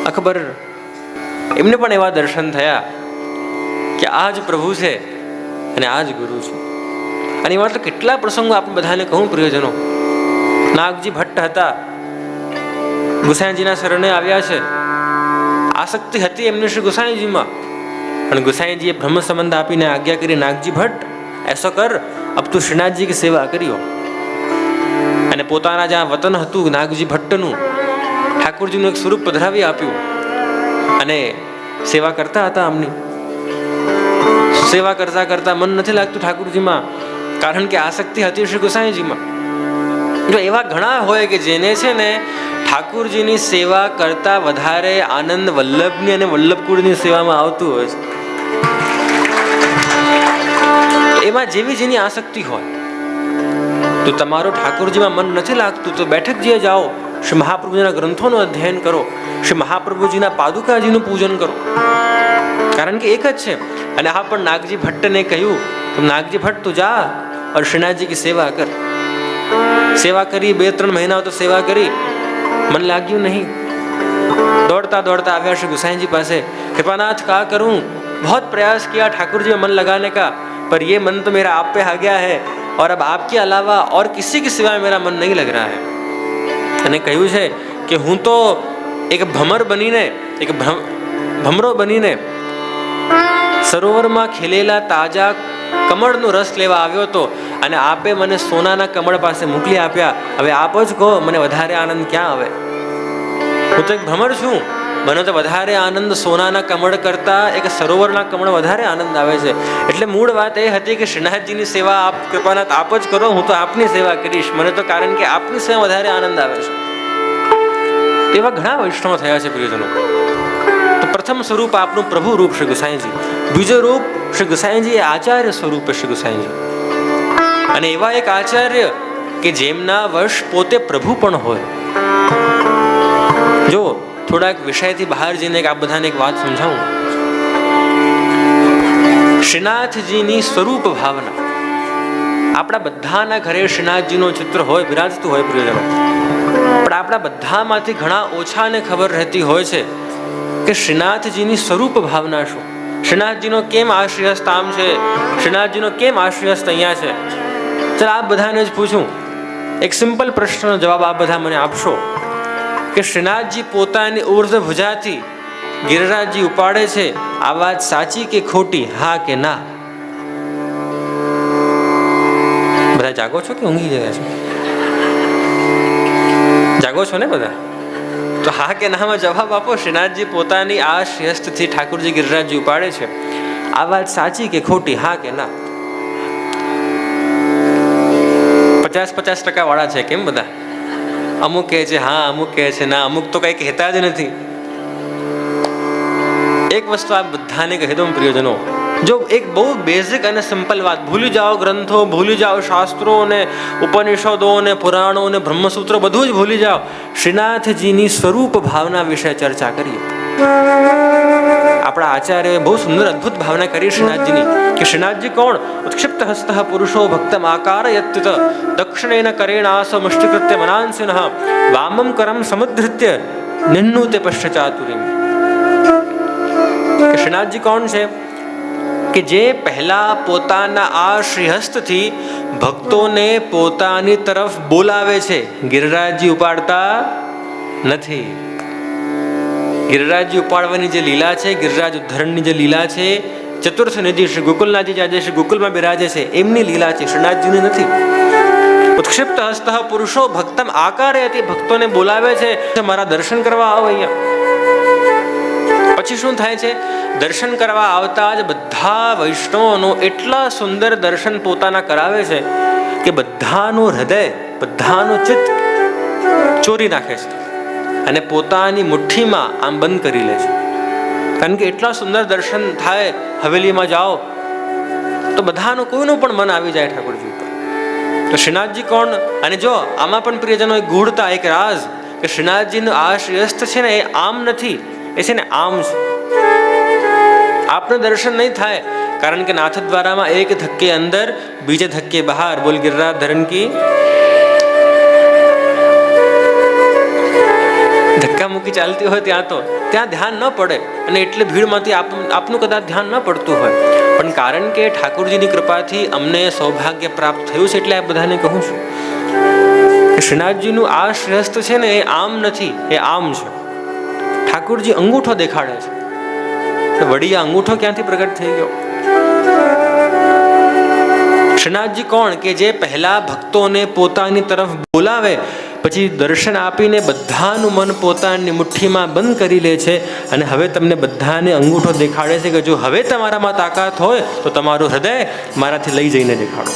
અકબર એમને પણ એવા દર્શન થયા કે આ જ પ્રભુ છે અને આ જ ગુરુ છે. અને એવા તો કેટલા પ્રસંગો આપણે બધાને કહું પ્રિયજનો. નાગજી ભટ્ટ હતા, ગુસાઈજીના શરણે આવ્યા છે. આસક્તિ હતી એમને શ્રી ગુસાઈજીમાં, અને ગુસાઈજીએ બ્રહ્મ સંબંધ આપીને આજ્ઞા કરી, નાગજી ભટ્ટ એસો કર, અબ તું શ્રીનાથજી की સેવા કર્યો. અને પોતાના જ્યાં વતન હતું નાગજી ભટ્ટનું, ઠાકોરજીનું એક સ્વરૂપ પધરાવી આપ્યું અને સેવા કરતા હતા. આમની સેવા કરતા કરતા મન નથી લાગતું ઠાકોરજીમાં, કારણ કે આસક્તિ હતી શ્રી ગુસાઈજીમાં. જો એવા ઘણા હોય કે જેને છે ને ઠાકોરજીની સેવા કરતા વધારે આનંદ વલ્લભની અને વલ્લભકુળની સેવામાં આવતું હોય છે. એમાં જેવી જેની આસક્તિ હોય, તો તમારો ઠાકોરજીમાં મન નથી લાગતું તો બેઠકજીએ જાઓ, શ્રી મહાપ્રભુજીના ગ્રંથોનું અધ્યયન કરો, શ્રી મહાપ્રભુજીના પાદુકાજીનું પૂજન કરો, કારણ કે એક જ છે. અને આ પણ નાગજી ભટ્ટને કહ્યું, નાગજી ભટ્ટ તું જા और श्रीनाथजी की सेवा कर. सेवा करी, 2-3 महीना तो सेवा करी, मन लाग्યું नहीं. दौड़ता दौड़ता આવ્યા श्री गुसाई जी पासे, कृपानाथ क्या करूं, बहुत प्रयास किया ठाकुर जी में मन लगाने का, पर ये मन तो मेरा आप पे आ गया है और अब आपके अलावा और किसी की सेवा में मेरा मन नहीं लग रहा है. અને કહ્યું છે કે હું તો એક ભમર બનીને, એક ભમરો બનીને સરોવરમાં ખીલેલા તાજા કમળનો રસ લેવા આવ્યો હતો, અને આપે મને સોનાના કમળ પાસે મોકલી આપ્યા. હવે આપ જ કહો મને વધારે આનંદ ક્યાં આવે? હું તો એક ભમર છું, મને તો વધારે આનંદ સોનાના કમળ કરતા એક સરોવરના કમળ વધારે આનંદ આવે છે. એટલે મૂળ વાત એ હતી કે શ્રીનાથજીની સેવા આપ કૃપાનાથ આપ જ કરો, હું તો આપની સેવા કરીશ, મને તો કારણ કે આપની સેવા વધારે આનંદ આવે છે. એવા ઘણા વૈષ્ણવ થયા છે પ્રિયજનો. તો પ્રથમ સ્વરૂપ આપનું પ્રભુ રૂપ શ્રી ગુસાઈજી, બીજો રૂપ શ્રી ગુસાઈજી એ આચાર્ય સ્વરૂપ શ્રી ગુસાઈજી, અને એવા એક આચાર્ય કે જેમના વશ પોતે પ્રભુ પણ હોય. જો થોડાક વિષયથી બહાર જઈને આપ બધાને એક વાત સમજાવું. શ્રીનાથજીની સ્વરૂપ ભાવના, આપણા બધાના ઘરે શ્રીનાથજીનો ચિત્ર હોય, બિરાજતું હોય પ્રિયજનો, પણ આપણા બધામાંથી ઘણા ઓછાને ખબર રહેતી હોય છે કે શ્રીનાથજીની સ્વરૂપ ભાવના શું, શ્રીનાથજીનો કેમ આશ્રયસ્થ આમ છે, શ્રીનાથજીનો કેમ આશ્રયસ્થ અહીંયા છે. ચાલ આપ બધાને જ પૂછું, એક સિમ્પલ પ્રશ્નનો જવાબ આપ બધા મને આપશો કે શ્રીનાથજી પોતાની ઉર્ધ્વ ભુજાથી ગિરિરાજજી ઉપાડે છે, આ વાત સાચી કે ખોટી, હા કે ના? બધા જાગો છો કે ઊંઘી ગયા છો? જાગો છો ને બધા? તો હા કે નામાં જવાબ આપો. શ્રીનાથજી પોતાની આ શ્રેષ્ઠથી ઠાકોરજી ગિરિરાજજી ઉપાડે છે, આ વાત સાચી કે ખોટી, હા કે ના? 50% વાળા છે કેમ બધા? અમુક કહે છે હા, અમુક કહે છે ના, અમુક તો કઈ કહેતા જ નથી. એક વસ્તુ આપ બધાને કહી દઉં પ્રિયજનો, જો એક બહુ બેઝિક અને સિમ્પલ વાત, ભૂલી જાઓ ગ્રંથો, ભૂલી જાઓ શાસ્ત્રો ને ઉપનિષદો ને પુરાણો ને બ્રહ્મસૂત્રો, બધું જ ભૂલી જાઓ. શ્રીનાથજીની સ્વરૂપ ભાવના વિશે ચર્ચા કરીએ. આપણા આચાર્યોએ બહુ સુંદર અદ્ભુત ભાવના કરી શ્રીનાથજીની, કે શ્રીનાથજી કોણ? ઉત્ક્ષિપ્ત હસ્ત પુરુષો ભક્તમ આકારયત્યુત દક્ષિણેન કરેણાસ મુષ્ટિકૃત્ય મનાંસિનઃ વામમ કરમ સમુદ્ધૃત્ય નિન્નુતે પશ્ચાતુરીમ. કે શ્રીનાથજી કોણ છે? કે જે પહેલા પોતાના આ શ્રીહસ્તથી ભક્તોને પોતાની તરફ બોલાવે છે. ગિરિરાજજી ઉપાડતા નથી. ગિરિરાજજી ઉપાડવાની જે લીલા છે, ગિરિરાજ ઉદ્ધરણની જે લીલા છે, ચતુર્થ નિધિ શ્રી ગોકુલનાથજી આજે શ્રી ગોકુલમાં બિરાજે છે એમની લીલા છે, શ્રીનાથજીની નથી. ઉત્ક્ષિપ્ત હસ્ત પુરુષો ભક્તમ આકારે હતી, ભક્તોને બોલાવે છે મારા દર્શન કરવા આવો અહીંયા. પછી શું થાય છે? દર્શન કરવા આવતા જ બધા વૈષ્ણવોનો એટલા સુંદર દર્શન પોતાના કરાવે છે કે બધાનું હૃદય, બધાનું ચિત્ત ચોરી નાખે છે અને પોતાની મુઠ્ઠીમાં આમ બંધ કરી લે છે. કારણ કે એટલા સુંદર દર્શન થાય. હવેલીમાં જાઓ તો બધાનું કોઈનું પણ મન આવી જાય ઠાકોરજી ઉપર. તો શ્રીનાથજી કોણ? અને જો આમાં પણ પ્રિયજનો એક ગૂઢતા, એક રાજ, કે શ્રીનાથજીનું આ શ્રેષ્ઠ છે ને એ આમ નથી, એ છે ને આમ છે. આપને દર્શન નહીં થાય કારણ કે નાથ દ્વારામાં એક ધક્કે અંદર, બીજે ધક્કે બહાર. બોલ ગિરિરાજ ધરણ કી. ધક્કા મૂકી જિંદગી ચાલતી હોય ત્યાં ધ્યાન ન પડે, અને એટલે ભીડમાંથી આપનું કદાચ ધ્યાન ન પડતું હોય, પણ કારણ કે ઠાકોરજીની કૃપાથી અમને સૌભાગ્ય પ્રાપ્ત થયું છે એટલે આ બધાને કહું છું કે શ્રીનાથજીનું આ શ્રેષ્ઠ છે ને, એ આમ નથી, એ આમ છે. ઠાકોરજી અંગૂઠો દેખાડે છે, વળી આ અંગૂઠો ક્યાંથી પ્રગટ થઈ ગયો? શ્રીનાથજી કોણ? કે જે પહેલા ભક્તોને પોતાની તરફ બોલાવે, પછી દર્શન આપીને બધાનું મન પોતાની મુઠ્ઠીમાં બંધ કરી લે છે, અને હવે તમને બધાને અંગૂઠો દેખાડે છે કે જો હવે તમારામાં તાકાત હોય તો તમારું હૃદય મારાથી લઈ જઈને દેખાડો.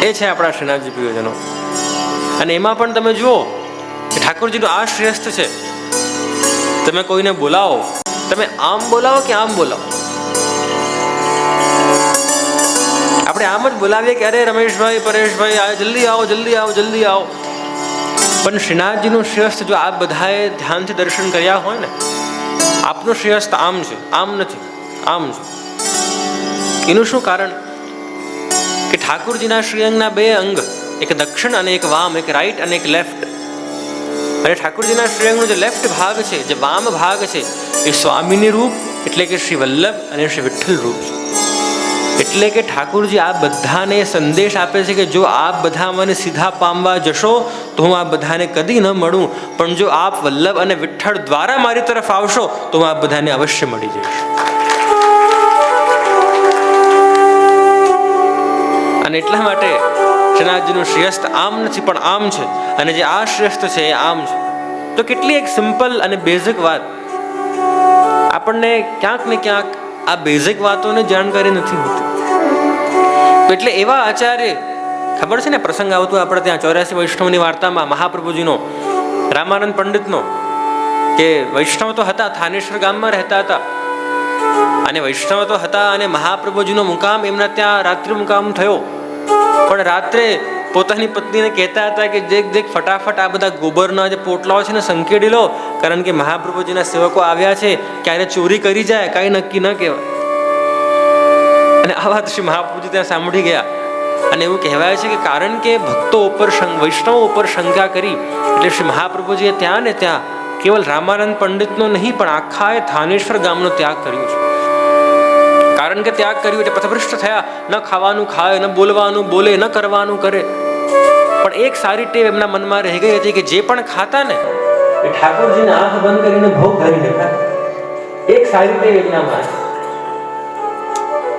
એ છે આપણા શ્રીનાથજી પ્રિયજનો. અને એમાં પણ તમે જુઓ કે ઠાકોરજીનું આ શ્રેષ્ઠ છે. તમે કોઈને બોલાવો, તમે આમ બોલાવો કે આમ બોલાવો. આપણે આમ જ બોલાવીએ કે અરે રમેશભાઈ, પરેશભાઈ, જલ્દી આવો, જલ્દી આવો, જલ્દી આવો. પણ શ્રીનાથજીનું શ્રેષ્ઠ જો આપ બધાએ ધ્યાનથી દર્શન કર્યા હોય ને, આપનું શ્રેષ્ઠ આમ છે, આમ નથી, આમ છે. એનું શું કારણ? કે ઠાકોરજીના શ્રીઅંગના બે અંગ, એક દક્ષિણ અને એક વામ, એક રાઈટ અને એક લેફ્ટ. અને ઠાકોરજીના શ્રીઅંગનો જે લેફ્ટ ભાગ છે, જે વામ ભાગ છે, એ સ્વામીની રૂપ એટલે કે શ્રી વલ્લભ અને શ્રી વિઠ્ઠલ રૂપ છે. એટલે કે ઠાકોરજી આ બધાને સંદેશ આપે છે કે જો આપ બધા મને સીધા પામવા જશો તો હું આ બધાને કદી ન મળું, પણ જો આપ વલ્લભ અને વિઠ્ઠળ દ્વારા મારી તરફ આવશો તો હું આ બધાને અવશ્ય મળી જઈશ. અને એટલા માટે શ્રીનાથજીનું શ્રેષ્ઠ આમ નથી પણ આમ છે, અને જે આ શ્રેષ્ઠ છે એ આમ છે. તો કેટલી એક સિમ્પલ અને બેઝિક વાત, આપણને ક્યાંક ને ક્યાંક આ બેઝિક વાતોને જાણકારી નથી હોતી. એટલે એવા આચાર્ય, ખબર છે ને પ્રસંગ આવતો આપણે ત્યાં 84 વૈષ્ણવની વાર્તામાં મહાપ્રભુજીનો, રામાનંદ પંડિતનો, કે વૈષ્ણવ તો હતા, થાનેશ્વર ગામમાં રહેતા હતા, અને વૈષ્ણવ તો હતા, અને મહાપ્રભુજીનો મુકામ એમના ત્યાં રાત્રિ મુકામ થયો. પણ રાત્રે પોતાની પત્નીને કહેતા હતા કે દેખ ફટાફટ આ બધા ગોબરના જે પોટલાઓ છે ને સંકેડી લો, કારણ કે મહાપ્રભુજીના સેવકો આવ્યા છે, ક્યારે ચોરી કરી જાય કાંઈ નક્કી ન કહેવાય. અને આ વાત શ્રી મહાપ્રભુજી ત્યાં સાંભળી ગયા. અને એવું કહેવાય છે કે કારણ કે ભક્તો ઉપર, વૈષ્ણવો ઉપર શંકા કરી, એટલે શ્રી મહાપ્રભુજીએ ત્યાં ને ત્યાં કેવલ રામાનંદ પંડિતનો નહીં પણ આખા થાનેશ્વર ગામનો ત્યાગ કર્યો છે. કારણ કે ત્યાગ કર્યું એટલે પથભ્રષ્ટ થયા, ન ખાવાનું ખાય, ન બોલવાનું બોલે, ન કરવાનું કરે. પણ એક સારી ટેવ એમના મનમાં રહી ગઈ હતી કે જે પણ ખાતા ને એ ઠાકોરજીને આંખ બંધ કરીને ભોગ ધરીને ખાતા. એક સારી ટેવ એમનામાં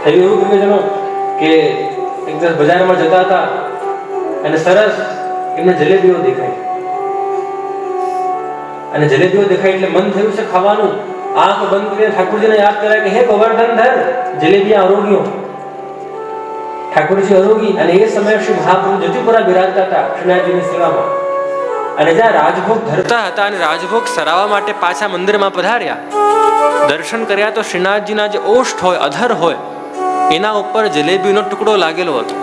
થયું. એવું પ્રિયજનો કે એક દિવસ બજારમાં જતા હતા અને સરસ એમને જલેબીઓ દેખાય, અને જલેબીઓ દેખાય એટલે મન થયું છે ખાવાનું. આંખ બંધ કરીને ઠાકોરજીને યાદ કર્યા કે હે ગોવર્ધન ધર, જલેબી આરોગ્યો. ઠાકોરજી આરોગી. અને એ સમયે શ્રી મહાપ્રભુ જતીપુરા બિરાજતા હતા શ્રીનાથજીની સેવામાં, અને જ્યાં રાજભોગ ધરતા હતા અને રાજભોગ સરાવવા માટે પાછા મંદિરમાં પધાર્યા, દર્શન કર્યા તો શ્રીનાથજીના જે ઓષ્ઠ હોય, અધર હોય, એના ઉપર જલેબીનો ટુકડો લાગેલો હતો.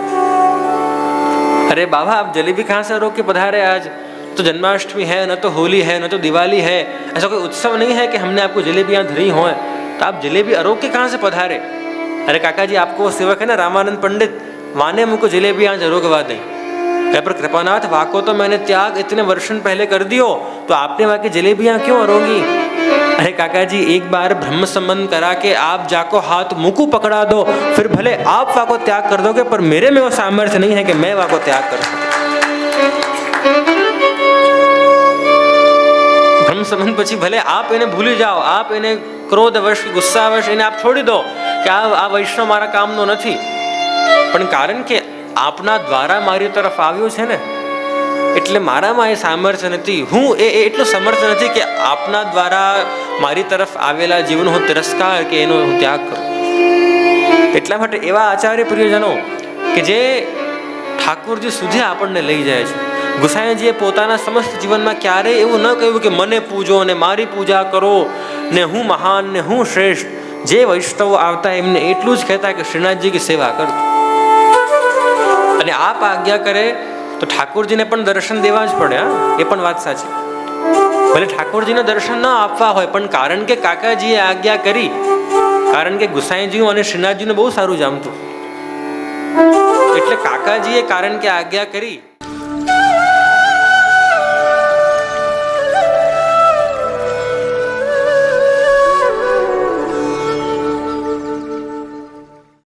અરે બાબા, આપ जलेबी कहाँ से रोक के पधारे आज? तो जन्माष्टमी है, न तो होली है, न तो दिवाली है, ऐसा कोई उत्सव नहीं है कि हमने आपको जलेबियाँ धरी हो, तो आप जलेबी अरोग के कहाँ से पधारे? अरे काका जी, आपको सेवक है ना रामानंद पंडित, माने मुझको जलेबियाँ अरोगवा दें. पर कृपानाथ, वाको तो मैंने त्याग इतने वर्षन पहले कर दियो, तो आपने वाकी जलेबियाँ क्यों अरोगी? अरे काका जी, एक बार ब्रह्म संबंध करा के आप जाको हाथ मुकू पकड़ा दो, फिर भले आप वाको त्याग कर दोगे, पर मेरे में वो सामर्थ्य नहीं है कि मैं वाको त्याग कर सकूं. ब्रह्म संबंध પછી ભલે આપ એને ભૂલી જાઓ, આપ એને ક્રોધવશ, ગુસ્સાવશ એને આપ છોડી દો કે આ વૈષ્ણવ મારા કામનો નથી, પણ કારણ કે આપના દ્વારા મારી તરફ આવ્યો છે ને, એટલે મારામાં એ સામર્થ્ય નથી, હું એટલું સમર્થ નથી કે આપના દ્વારા મારી તરફ આવેલા જીવનો હું તિરસ્કાર કે એનો હું ત્યાગ કરું. એટલા માટે એવા આચાર્ય પ્રિયજનો કે જે ઠાકોરજી સુધી આપણને લઈ જાય છે. ગુસાઈજીએ પોતાના સમસ્ત જીવનમાં ક્યારેય એવું ન કહ્યું કે મને પૂજો ને મારી પૂજા કરો ને હું મહાન ને હું શ્રેષ્ઠ. જે વૈષ્ણવો આવતા એમને એટલું જ કહેતા કે શ્રીનાથજીની સેવા કરો. અને આપ આજ્ઞા કરે તો ઠાકોરજીને પણ દર્શન દેવા જ પડે. એ પણ વાત સાચી. ભલે ઠાકોરજીને દર્શન ન આપવા હોય, પણ કારણ કે કાકાજીએ આજ્ઞા કરી, કારણ કે ગુસાઈજીનું અને શ્રીનાથજીનું બહુ સારું જામતું, એટલે કાકાજીએ કારણ કે આજ્ઞા કરી